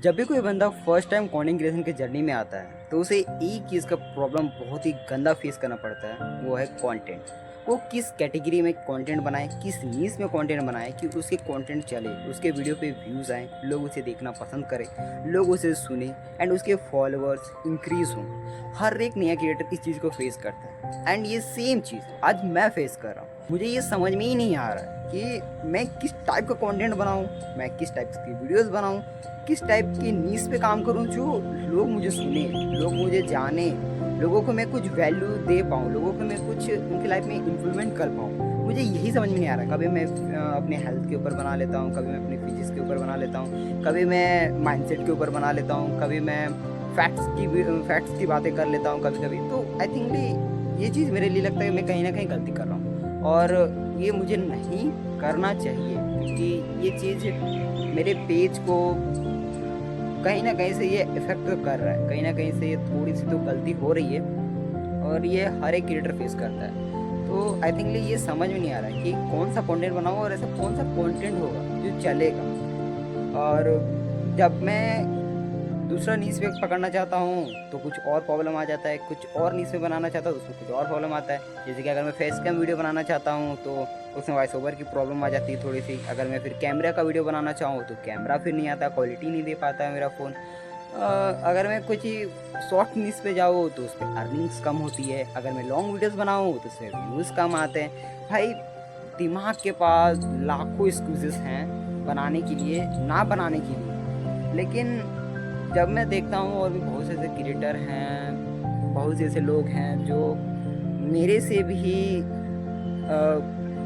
जब भी कोई बंदा फर्स्ट टाइम कंटेंट क्रिएशन की जर्नी में आता है तो उसे एक चीज़ का प्रॉब्लम बहुत ही गंदा फेस करना पड़ता है, वो है कंटेंट। वो किस कैटेगरी में कंटेंट बनाए, किस नीश में कंटेंट बनाए कि उसके कंटेंट चले, उसके वीडियो पे व्यूज़ आए, लोग उसे देखना पसंद करें, लोग उसे सुने एंड उसके फॉलोअर्स इंक्रीज़ हों। हर एक नया क्रिएटर इस चीज़ को फेस करता है एंड ये सेम चीज़ आज मैं फेस कर रहा हूँ। मुझे ये समझ में ही नहीं आ रहा है कि मैं किस टाइप का कंटेंट बनाऊँ, मैं किस टाइप की वीडियोस बनाऊँ, किस टाइप की नीश पे काम करूँ जो लोग मुझे सुने, लोग मुझे जाने, लोगों को मैं कुछ वैल्यू दे पाऊँ, लोगों को मैं कुछ उनकी लाइफ में इम्प्रूवमेंट कर पाऊँ। मुझे यही समझ में नहीं आ रहा है। कभी मैं अपने हेल्थ के ऊपर बना लेता हूँ, कभी मैं अपने फिजिक्स के ऊपर बना लेता हूँ, कभी मैं माइंडसेट के ऊपर बना लेता हूँ, कभी मैं फैक्ट्स की बातें कर लेता हूँ कभी कभी। तो आई थिंक ये चीज़ मेरे लिए लगता है मैं कहीं ना कहीं गलती कर रहा हूँ और ये मुझे नहीं करना चाहिए, क्योंकि ये चीज़ मेरे पेज को कहीं न कहीं से ये इफ़ेक्ट तो कर रहा है, कहीं न कहीं से ये थोड़ी-सी तो गलती हो रही है और ये हर एक क्रिएटर फेस करता है। तो आई थिंक ये समझ में नहीं आ रहा है कि कौन-सा कंटेंट बनाऊँ और ऐसा कौन-सा कंटेंट होगा जो चलेगा। और जब मैं दूसरा नीश पे पकड़ना चाहता हूँ तो कुछ और प्रॉब्लम आ जाता है, कुछ और नीश में बनाना चाहता हूँ तो उसमें कुछ और प्रॉब्लम आता है। जैसे कि अगर मैं फेस कैम वीडियो बनाना चाहता हूँ तो उसमें वॉइस ओवर की प्रॉब्लम आ जाती है थोड़ी-सी। अगर मैं फिर कैमरा का वीडियो बनाना चाहूँ तो कैमरा फिर नहीं आता, क्वालिटी नहीं दे पाता है मेरा फ़ोन। अगर मैं कुछ ही शॉर्ट नीश पे जाऊँ तो उसपे अर्निंग्स कम होती है, अगर मैं लॉन्ग वीडियोज़ बनाऊँ तो उसमें व्यूज़ कम आते हैं। भाई दिमाग के पास लाखों एक्सक्यूज़ेज़ हैं बनाने के लिए, ना बनाने के लिए। लेकिन जब मैं देखता हूँ और भी बहुत से ऐसे क्रिएटर हैं, बहुत से ऐसे लोग हैं जो मेरे से भी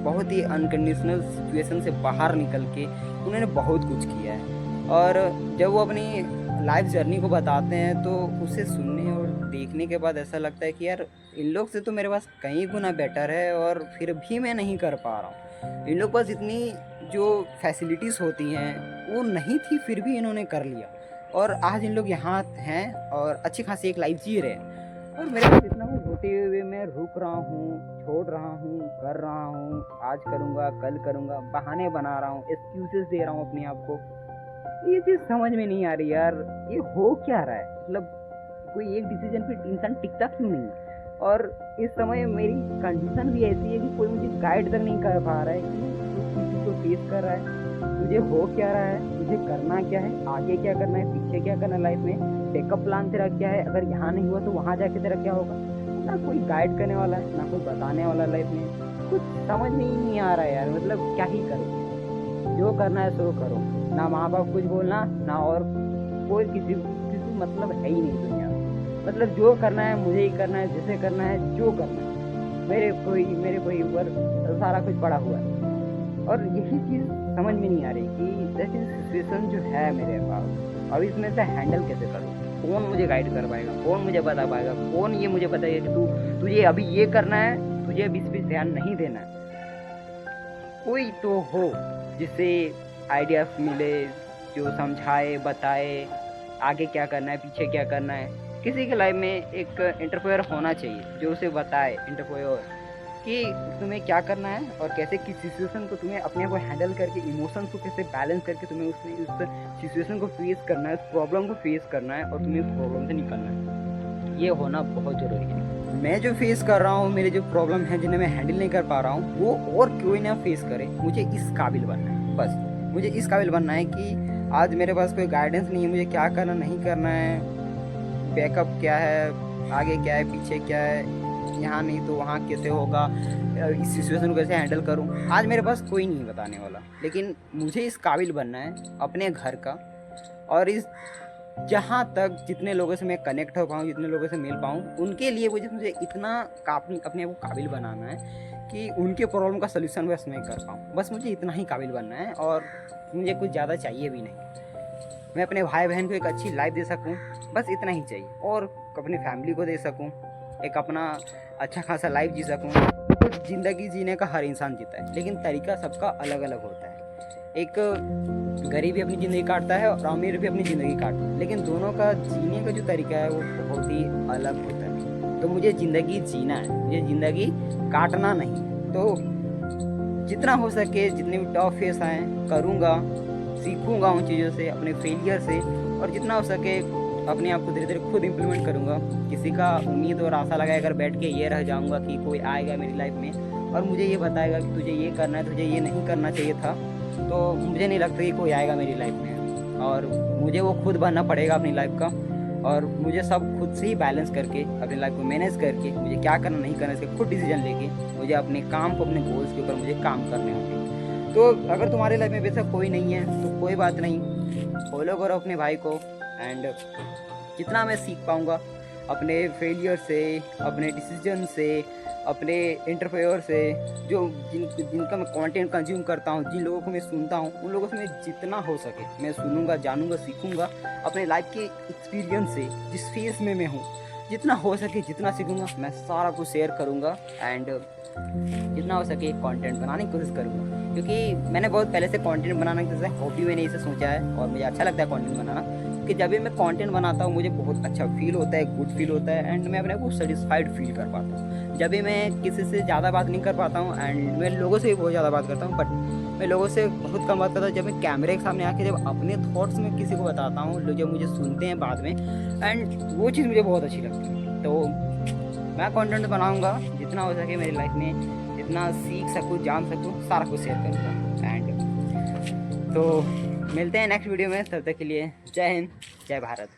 बहुत ही अनकंडीशनल सिचुएशन से बाहर निकल के उन्होंने बहुत कुछ किया है और जब वो अपनी लाइफ जर्नी को बताते हैं तो उसे सुनने और देखने के बाद ऐसा लगता है कि यार इन लोग से तो मेरे पास कई गुना बेटर है और फिर भी मैं नहीं कर पा रहा हूँ। इन लोग के पास इतनी जो फैसिलिटीज़ होती हैं वो नहीं थी, फिर भी इन्होंने कर लिया और आज इन लोग यहाँ हैं और अच्छी खासी एक लाइफ जी रहे हैं। और मेरे पास इतना कुछ होते हुए मैं रुक रहा हूँ, छोड़ रहा हूँ, कर रहा हूँ, आज करूँगा, कल करूँगा, बहाने बना रहा हूँ, एक्सक्यूज़ेज़ दे रहा हूँ अपने आप को। ये चीज़ समझ में नहीं आ रही यार, ये हो क्या रहा है? मतलब कोई एक डिसीज़न पे इंसान टिकता क्यों नहीं है? और इस समय मेरी कंडीशन भी ऐसी है कि कोई मुझे गाइड तक नहीं कर पा रहा है कि तू किस चीज़ को फेस कर रहा है, तुझे हो क्या रहा है, तुझे करना क्या है, आगे क्या करना है, पीछे क्या करना है लाइफ में, बैकअप प्लान तेरा क्या है, अगर यहाँ नहीं हुआ तो वहाँ जाके तेरा क्या होगा। ना कोई गाइड करने वाला है, ना कोई बताने वाला लाइफ में। कुछ समझ में ही नहीं आ रहा है यार, मतलब क्या ही करो, जो करना है सो करो। ना माँ बाप कुछ बोलना, ना और कोई किसी किसी मतलब है ही नहीं दुनिया में। मतलब जो करना है मुझे ही करना है, जिसे करना है, जो करना है, मेरे कोई ऊपर सारा कुछ पड़ा हुआ है। और यही चीज़ समझ में नहीं आ रही कि जैसी सिचुएशन जो है मेरे पास, अब इसमें से हैंडल कैसे करूँ? कौन मुझे गाइड कर पाएगा, कौन मुझे बता पाएगा, कौन ये मुझे बताएगा कि तुझे अभी ये करना है, तुझे अभी इस पे ध्यान नहीं देना है। कोई तो हो जिससे आइडियाज़ मिले, जो समझाए, बताए, आगे क्या करना है, पीछे क्या करना है। किसी की लाइफ में एक एंटरप्रेन्योर होना चाहिए, जो उसे बताए एंटरप्रेन्योर कि तुम्हें क्या करना है और कैसे किस सिचुएशन को तुम्हें अपने आप को हैंडल करके, इमोशंस को कैसे बैलेंस करके तुम्हें उस सिचुएशन को फेस करना है, उस प्रॉब्लम को फेस करना है और तुम्हें उस प्रॉब्लम से निकलना है। ये होना बहुत ज़रूरी है। मैं जो फेस कर रहा हूँ, मेरे जो प्रॉब्लम है जिन्हें मैं हैंडल नहीं कर पा रहा हूँ, वो और कोई ना फेस करे। मुझे इस काबिल बनना है, बस मुझे इस काबिल बनना है कि आज मेरे पास कोई गाइडेंस नहीं है, मुझे क्या करना नहीं करना है, बैकअप क्या है, आगे क्या है, पीछे क्या है, यहाँ नहीं तो वहाँ कैसे होगा, इस सिचुएशन को कैसे हैंडल करूँ। आज मेरे पास कोई नहीं बताने वाला, लेकिन मुझे इस काबिल बनना है अपने घर का और इस जहाँ तक जितने लोगों से मैं कनेक्ट हो पाऊँ, जितने लोगों से मिल पाऊँ, उनके लिए मुझे इतना काफ़ी अपने आप को काबिल बनाना है कि उनके प्रॉब्लम का सलूशन बस मैं कर पाऊँ। बस मुझे इतना ही काबिल बनना है और मुझे कुछ ज़्यादा चाहिए भी नहीं। मैं अपने भाई बहन को एक अच्छी लाइफ दे सकूँ, बस इतना ही चाहिए, और अपनी फैमिली को दे सकूँ, एक अपना अच्छा खासा लाइफ जी सकूँ। तो ज़िंदगी जीने का हर इंसान जीता है, लेकिन तरीका सबका अलग अलग होता है। एक गरीब भी अपनी ज़िंदगी काटता है और अमीर भी अपनी ज़िंदगी काटता है, लेकिन दोनों का जीने का जो तरीका है वो बहुत ही अलग होता है। तो मुझे ज़िंदगी जीना है, मुझे ज़िंदगी काटना नहीं। तो जितना हो सके, जितने भी टफ फेस आएँ करूँगा, सीखूँगा उन चीज़ों से, अपने फेलियर से, और जितना हो सके अपने आप को धीरे धीरे खुद इम्प्लीमेंट करूँगा। किसी का उम्मीद और आशा लगाए अगर बैठ के ये रह जाऊँगा कि कोई आएगा मेरी लाइफ में और मुझे ये बताएगा कि तुझे ये करना है, तुझे ये नहीं करना चाहिए था, तो मुझे नहीं लगता कि कोई आएगा मेरी लाइफ में। और मुझे वो खुद बनना पड़ेगा अपनी लाइफ का, और मुझे सब खुद से ही बैलेंस करके अपनी लाइफ को मैनेज करके मुझे क्या करना नहीं करना इसके खुद डिसीजन लेके मुझे अपने काम को, अपने गोल्स के ऊपर मुझे काम करने होंगे। तो अगर तुम्हारे लाइफ में वैसा कोई नहीं है तो कोई बात नहीं, फॉलो करो अपने भाई को। एंड जितना मैं सीख पाऊँगा अपने फेलियर से, अपने डिसीजन से, अपने इंटरफेयर से, जो जिनका मैं कंटेंट कंज्यूम करता हूँ, जिन लोगों को मैं सुनता हूँ, उन लोगों से मैं जितना हो सके मैं सुनूंगा, जानूंगा, सीखूंगा। अपने लाइफ के एक्सपीरियंस से जिस फेज में मैं हूँ, जितना हो सके जितना सीखूंगा मैं सारा कुछ शेयर करूँगा। एंड जितना हो सके कंटेंट बनाने की कोशिश करूँगा, क्योंकि मैंने बहुत पहले से कंटेंट बनाना जैसे हॉबी मैंने इसे सोचा है और मुझे अच्छा लगता है कंटेंट बनाना, कि जब भी मैं कंटेंट बनाता हूँ मुझे बहुत अच्छा फील होता है, गुड फील होता है, एंड मैं अपने को सेटिस्फाइड फील कर पाता हूँ। जब भी मैं किसी से ज़्यादा बात नहीं कर पाता हूँ, एंड मैं लोगों से भी बहुत ज़्यादा बात करता हूँ, बट मैं लोगों से बहुत कम बात करता हूँ। जब मैं कैमरे के सामने आके जब अपने थॉट्स में किसी को बताता हूँ, लोग जब मुझे सुनते हैं बाद में, एंड वो चीज़ मुझे बहुत अच्छी लगती है। तो मैं कंटेंट बनाऊँगा जितना हो सके मेरी लाइफ में, जितना सीख सकूँ, जान सकूँ, सारा कुछ शेयर करूँगा। एंड तो मिलते हैं नेक्स्ट वीडियो में, तब तक के लिए जय हिंद, जय भारत।